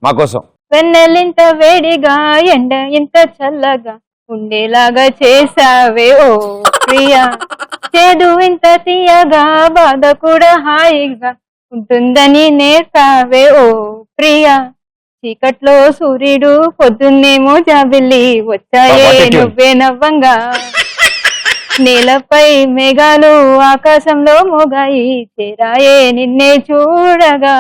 మా కోసం? వెన్నెలింత వేడిగా, ఎండ ఇంత చల్లగా ఉండేలాగా చేసావే ఓ ప్రియా, చేదు ఇంత తీయగా, బాధ కూడా హాయిగా ఉంటుందని నేర్పావే ఓ ప్రియా, చీకట్లో సూర్యుడు, పొద్దున్నేమో జాబిల్లి, వచ్చాయే నువ్వే నవ్వంగా, నేలపై మేఘాలు ఆకాశంలో మోగాయి, చేరాయే నిన్నే చూడగా.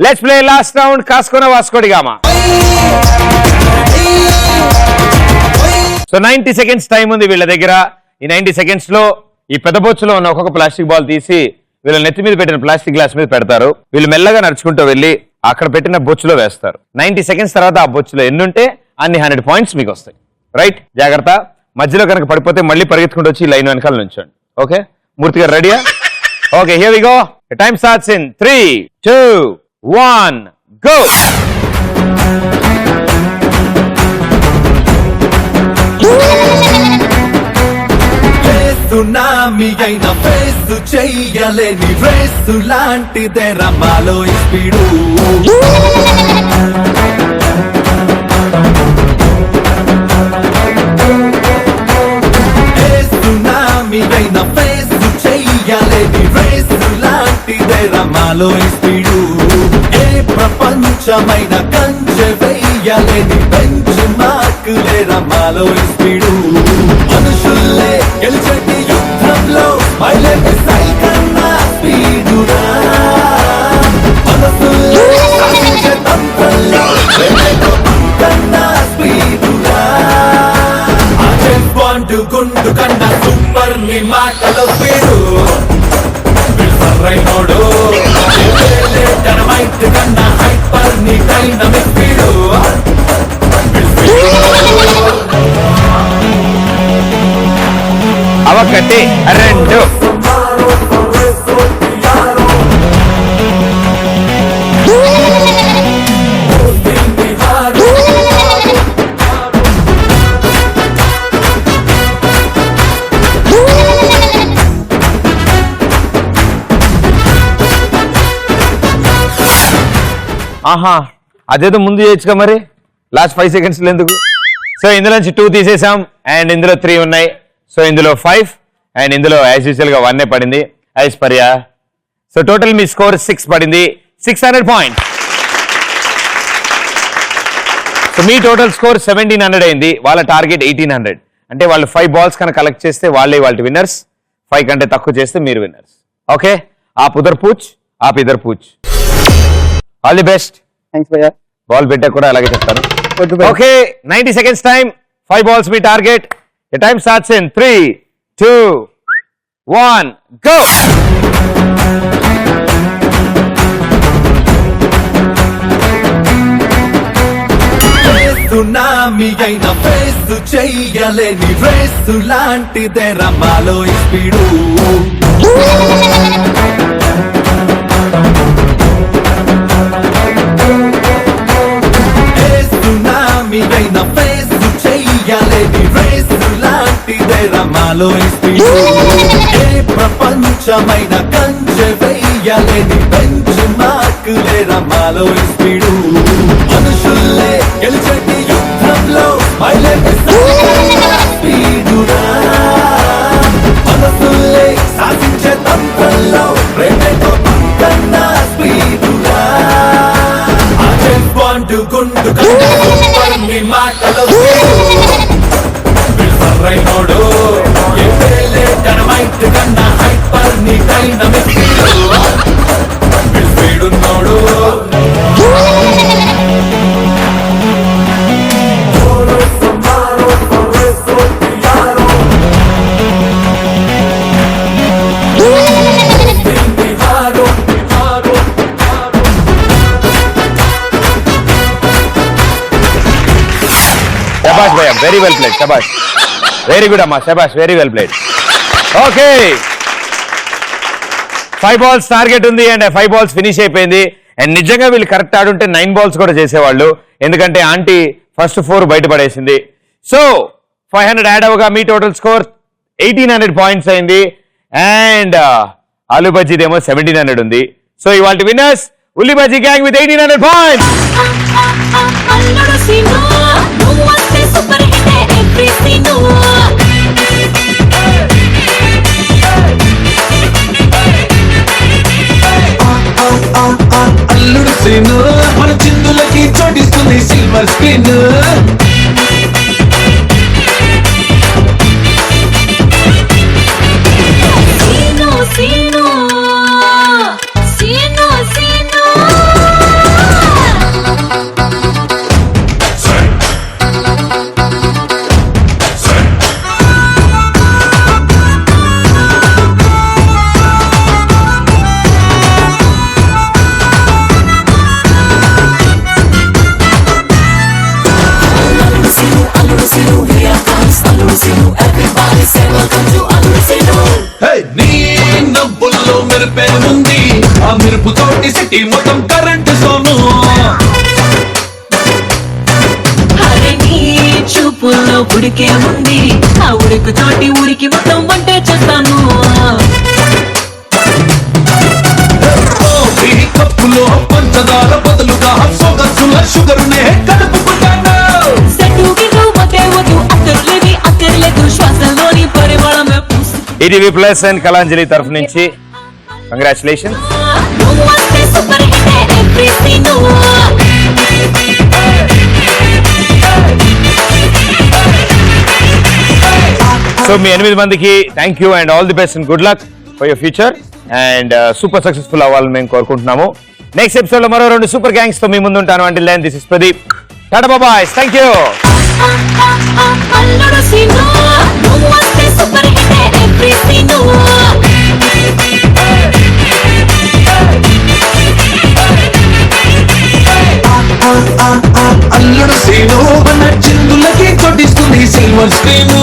Let's play last round. కాసుకున్న వాస్కోడిగామా. సో 90 సెకండ్స్ టైం ఉంది వీళ్ళ దగ్గర. ఈ 90 సెకండ్స్ లో ఈ పెద్ద బొచ్చులో ఉన్న ఒక్కొక్క ప్లాస్టిక్ బాల్ తీసి వీళ్ళ నెత్తి మీద పెట్టిన ప్లాస్టిక్ గ్లాస్ మీద పెడతారు. వీళ్ళు మెల్లగా నడుచుకుంటూ వెళ్ళి అక్కడ పెట్టిన బొచ్చులో వేస్తారు. 90 సెకండ్స్ తర్వాత ఆ బొచ్చులో ఎన్నుంటే అన్ని 100 పాయింట్స్ మీకు వస్తాయి. రైట్, జాగ్రత్త. మధ్యలో కనుక పడిపోతే మళ్ళీ పరిగెత్తుకుంటూ వచ్చి లైన్ వెనకాల నుంచోండి. ఓకే, మూర్తి గారు రెడీయా? Okay, here we go. Time starts in 3, 2, 1, go. చేస్తున్నాం సునామీ అయిన ఫేస్ చెయ్యలేని రేసు లాంటిదే రమాలో స్పీడు సునామీ అయిన ఫేస్ చెయ్యలేని రేసు లాంటిదే రమాలో స్పీడు ఏ ప్రపంచమైన కంచె వెయ్యలేని బెంచ్ మార్కులే రమాలో స్పీడు మనుషుల్లే గెలిచేటి యుద్ధంలో మైలేజ్ సైకన్నా స్పీడురా మనసుల్లే సాధించే తంత్రంలో కన్నా స్పీడురా పాండు గుండు కన్నా సూపర్ ని మాటలో స్పీడు రైనోడు డైనమైట్ కన్నా హైపర్ ని డైనమిక్ స్పీడు ఒకటి రెండు ఆహా అదేదో ముందు చేయొచ్చుగా మరి లాస్ట్ 5 seconds ఎందుకు సో ఇందులో నుంచి 2 తీసేసాం అండ్ ఇందులో 3 ఉన్నాయి సో ఇందులో 5 అండ్ ఇందులో యాజ్ యూజువల్ గా 1 పడింది ఐశ్వర్య సో టోటల్ మీ స్కోర్ 6 పడింది 600 పాయింట్స్ సో మీ టోటల్ స్కోర్ 1700 అయింది వాళ్ళ టార్గెట్ 1800 అంటే వాళ్ళు 5 balls కనుక కలెక్ట్ చేస్తే వాళ్ళే వాళ్ళ విన్నర్స్ 5 కంటే తక్కువ చేస్తే మీరు విన్నర్స్ ఓకే ఆప్ ఉదర్ పూచ్ ఆప్ ఇదర్ పూచ్ ఆల్ ది బెస్ట్ థ్యాంక్స్ భయ్యా బాల్ పెట్టా కూడా అలాగే చెప్తాను ఓకే 90 seconds టైం 5 balls మీ target the time starts in 3 2 1 go tsunami అయిన ఫేస్ చెయ్యలేని రేసు లాంటిదే రమాలో స్పీడు సునామీ అయిన ఫేస్ చెయ్యలేని రేసు లాంటిదే రమాలో స్పీడు ఏ ప్రపంచమైన కంచె వెయ్యలేని బెంచ్ మార్కులే రమాలో స్పీడు మనుషుల్లే గెలిచేటి యుద్ధంలో మైలేజ్ స్పీడురా మనసుల్లే సాధించే తంత్రంలో ప్రేమతో కన్నా స్పీడురా పాండు గుండు కన్నా సూపర్ ని మాటలో రైనోడు డైనమైట్ కన్నా హైపర్ ని డైనమిక్ స్పీడున్నోడు శబాష్ భయ్యా వెరీ వెల్ ప్లేడ్ శబాష్ వెరీ గుడ్ అమ్మా శబాష్ very well played okay 5 balls target ఉంది అండ్ 5 balls ఫినిష్ అయిపోయింది అండ్ నిజంగా వీళ్ళు కరెక్ట్ ఆడుంటే 9 balls కూడా చేసేవాళ్ళు ఎందుకంటే ఆంటీ ఫస్ట్ 4 బయటపడేసింది సో 500 యాడ్ అవగా మీ టోటల్ స్కోర్ 1800 పాయింట్స్ అయింది అండ్ ఆలు బజ్జీదేమో 1700 ఉంది సో ఇవాళ విన్నర్స్ ఉల్లి bajji gang with 1800 points Alludu Seenu నువ్వు వస్తే super hit every scene Alludu Seenu మన చిందులకి చోటిస్తుంది సిల్వర్ స్క్రీన్ సీను సీను సీను సీను నీ నవ్వుల్లో మెరుపే ఉంది ఆ మెరుపు తోటి సిటీ మొత్తం కరెంట్ సోను హరి నీ చూపుల్లో గుండెల్లో ఉడికే ఉంది ఆ ఉడుకు తోటి ఊరికి మొత్తం వంటే చేస్తాను కాఫీ కప్పులో పంచదార బదులుగా సొగసుల షుగరునే కలుపుకుంటాను. సెట్టు గిట్టు మతే వద్దు అక్కర్లేదు శ్వాసలోని పరిమళమే ఈటీవీ ప్లస్ అండ్ కళాంజలి తరఫు నుంచి కంగ్రాచులేషన్. నువ్వు వస్తే super hit every scene so మీ 8 మందికి thank you and all the best and good luck for your future and super successful అవ్వాలని మేము కోరుకుంటున్నాము. నెక్స్ట్ ఎపిసోడ్ లో మరో 2 సూపర్ గ్యాంగ్స్ తో మీ ముందు ఉంటాను. Until then this is Pradeep. Tata bye. Thank you. అల్లుడు సీను నువ్వు వస్తే సూపర్ హిట్ ఎవ్రీ సీన్ అల్లుడు సీను మన చిందులకి కొట్టిస్తుంది సిల్వర్ స్క్రీన్.